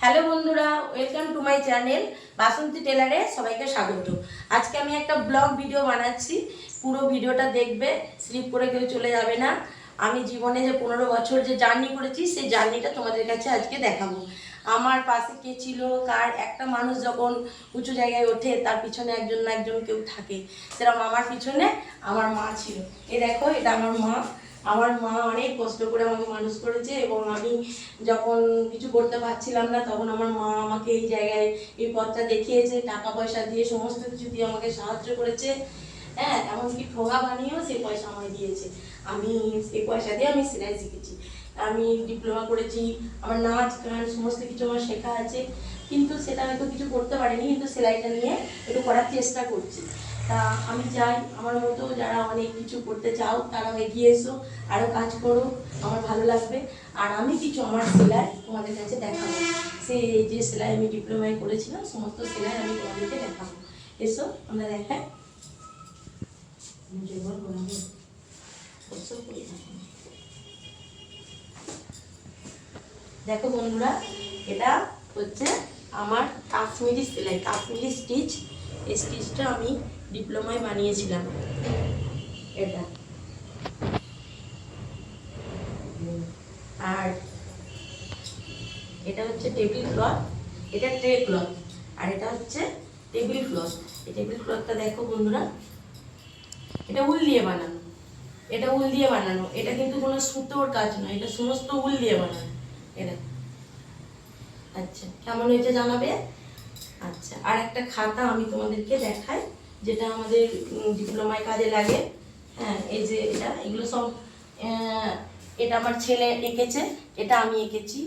Hello বন্ধুরা, welcome to my channel বাসন্তী টেলারে সবাইকে স্বাগত। আজকে আমি একটা ব্লগ ভিডিও বানাচ্ছি, পুরো ভিডিওটা দেখবে, স্লিপ করে কেউ চলে যাবে না। আমি জীবনে যে 15 বছর যে জার্নি করেছি সেই জার্নিটা তোমাদের কাছে আজকে দেখাবো। আমার পাশে কে ছিল, কার একটা মানুষ যখন উঁচু জায়গায় ওঠে তার পিছনে একজন না একজন কেউ থাকে, সেরকম আমার পিছনে আমার মা ছিল। এ দেখো, এটা আমার মা। আমার মা অনেক কষ্ট করে আমাকে মানুষ করেছে এবং আমি যখন কিছু করতে পারছিলাম না তখন আমার মা আমাকে এই জায়গায় এই পথটা দেখিয়েছে, টাকা পয়সা দিয়ে সমস্ত কিছু দিয়ে আমাকে সাহায্য করেছে। হ্যাঁ, এমনকি ঠোঙা বানিয়েও সেই পয়সা আমায় দিয়েছে। আমি সেই পয়সা দিয়ে আমি সেলাই শিখেছি, আমি ডিপ্লোমা করেছি, আমার নাচ গান সমস্ত কিছু আমার শেখা আছে। কিন্তু সেটা হয়তো কিছু করতে পারিনি, কিন্তু সেলাইটা নিয়ে একটু করার চেষ্টা করছি। তা আমি চাই আমার মতো যারা অনেক কিছু করতে চাও তারাও এগিয়ে এসো, আরও কাজ করো, আমার ভালো লাগবে। আর আমি কিছু আমার সেলাই তোমাদের কাছে দেখাবো, সেই যে সেলাই আমি ডিপ্লোমায় করেছিলাম সমস্ত সেলাই আমি তোমাদেরকে দেখাবো। এসো আমরা দেখাই। দেখো বন্ধুরা, এটা হচ্ছে আমার কাশ্মীরি সেলাই, কাশ্মীরি স্টিচ। এই স্টিচটা আমি ডিপ্লোমায় বানিয়েছিলাম। এটা আর এটা হচ্ছে টেবিল ক্লথ, এটা ট্রে ক্লথ, আর এটা হচ্ছে টেবিল ক্লথ। এই টেবিল ক্লথটা দেখো বন্ধুরা, এটা উল দিয়ে বানানো, এটা উল দিয়ে বানানো, এটা কিন্তু কোনো সুতোর কাজ নয়, এটা সমস্ত উল দিয়ে বানানো। এটা আচ্ছা, কেমন হয়েছে জানাবে। আচ্ছা, আর একটা খাতা আমি তোমাদেরকে দেখাই, যেটা আমাদের ডিপ্লোমায় কাজে লাগে। হ্যাঁ, এই যে এটা, এগুলো সব এটা আমার ছেলে এঁকেছে, এটা আমি এঁকেছি,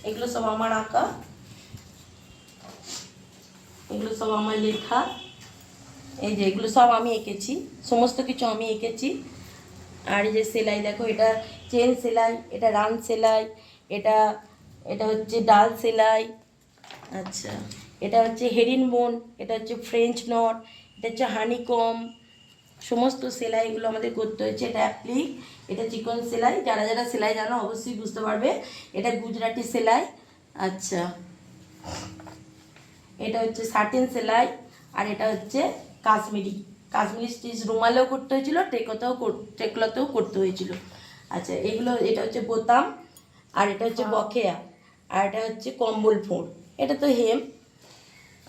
এগুলো সব আমার আঁকা, এগুলো সব আমার লেখা। এই যে এগুলো সব আমি এঁকেছি, সমস্ত কিছু আমি এঁকেছি। আর এই যে সেলাই দেখো, এটা চেন সেলাই, এটা রান সেলাই, এটা এটা হচ্ছে ডাল সেলাই। আচ্ছা, এটা হচ্ছে হেরিনবোন, এটা হচ্ছে ফ্রেঞ্চ নট, এটা হচ্ছে হানিকম। সমস্ত সেলাইগুলো আমাদের করতে হয়েছে। এটা অ্যাপ্লিক, এটা চিকন সেলাই, যারা যারা সেলাই জানো অবশ্যই বুঝতে পারবে। এটা গুজরাটি সেলাই। আচ্ছা, এটা হচ্ছে সাটিন সেলাই, আর এটা হচ্ছে কাশ্মীরি, কাশ্মীরি স্টিচ রুমালেও করতে হয়েছিল, টেকলতেও করতে হয়েছিল। আচ্ছা, এগুলো, এটা হচ্ছে বোতাম, আর এটা হচ্ছে বকেয়া, আর এটা হচ্ছে কম্বল ফোঁড়, এটা তো হেম।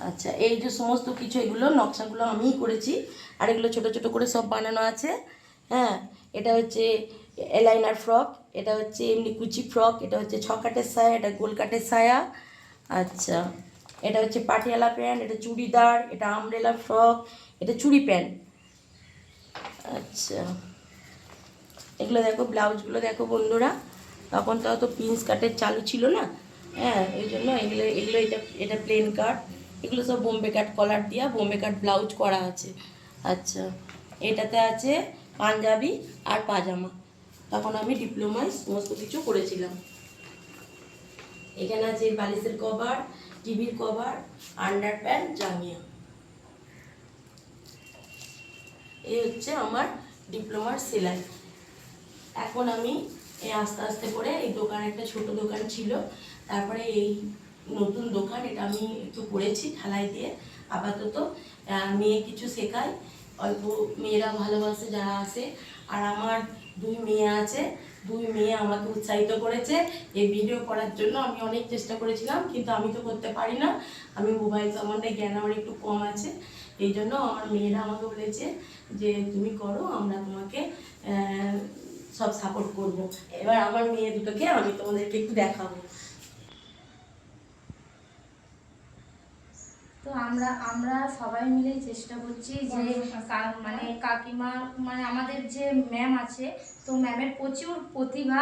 আচ্ছা, এই যে সমস্ত কিছু এগুলো নকশাগুলো আমিই করেছি, আর এগুলো ছোটো ছোটো করে সব বানানো আছে। হ্যাঁ, এটা হচ্ছে এলাইনার ফ্রক, এটা হচ্ছে এমনি কুচি ফ্রক, এটা হচ্ছে ছকাটের সায়া, এটা গোলকাটের সায়া। আচ্ছা, এটা হচ্ছে পাটিয়ালা প্যান্ট, এটা চুড়িদার, এটা আমব্রেলা ফ্রক, এটা চুড়ি প্যান্ট। আচ্ছা, এগুলো দেখো, ব্লাউজগুলো দেখো বন্ধুরা, তখন তো অত পিন্স কাটের চালু ছিল না। হ্যাঁ, এই জন্য এগুলো এগুলো এটা এটা প্লেন কাট, এগুলো সব বোম্বে কাট কলার দিয়া বোম্বে কাট ব্লাউজ করা আছে। আচ্ছা, এটাতে আছে পাঞ্জাবি আর পাজামা, তখন আমি ডিপ্লোমায় সমস্ত কিছু করেছিলাম। এখানে আছে বালিশের কভার, টিভির কভার, আন্ডার প্যান্ট, জাঙ্গিয়া। এই হচ্ছে আমার ডিপ্লোমার সেলাই। এখন আমি এই আস্তে আস্তে করে, এই দোকান একটা ছোট দোকান ছিল, তারপরে এই নতুন দোকান, এটা আমি একটু করেছি ঢালাই দিয়ে। আপাতত মেয়ে কিছু শেখাই, অল্প মেয়েরা ভালোবাসে যারা আসে। আর আমার 2 মেয়ে আছে, 2 মেয়ে আমাকে উৎসাহিত করেছে এই ভিডিও করার জন্য। আমি অনেক চেষ্টা করেছিলাম, কিন্তু আমি তো করতে পারি না, আমি মোবাইল সম্বন্ধে জ্ঞান আমার একটু কম আছে। এই জন্য আমার মেয়েরা আমাকে বলেছে যে তুমি করো, আমরা তোমাকে সব সাপোর্ট করব। এবার আমার মেয়ে দুটোকে আমি তোমাদেরকে একটু দেখাবো। তো আমরা আমরা সবাই মিলেই চেষ্টা করছি যে মানে কাকিমা, মানে আমাদের যে ম্যাম আছে, তো ম্যামের প্রচুর প্রতিভা,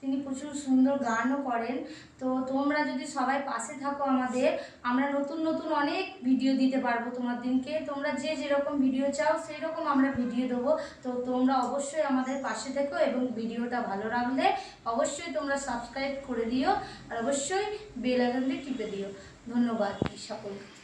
তিনি প্রচুর সুন্দর গানও করেন। তো তোমরা যদি সবাই পাশে থাকো আমাদের, আমরা নতুন নতুন অনেক ভিডিও দিতে পারবো তোমাদেরকে। তোমরা যে যেরকম ভিডিও চাও সেই রকম আমরা ভিডিও দেবো। তো তোমরা অবশ্যই আমাদের পাশে থেকো, এবং ভিডিওটা ভালো লাগলে অবশ্যই তোমরা সাবস্ক্রাইব করে দিও, আর অবশ্যই বেল আইকনটি টিপে দিও। ধন্যবাদ সকলকে।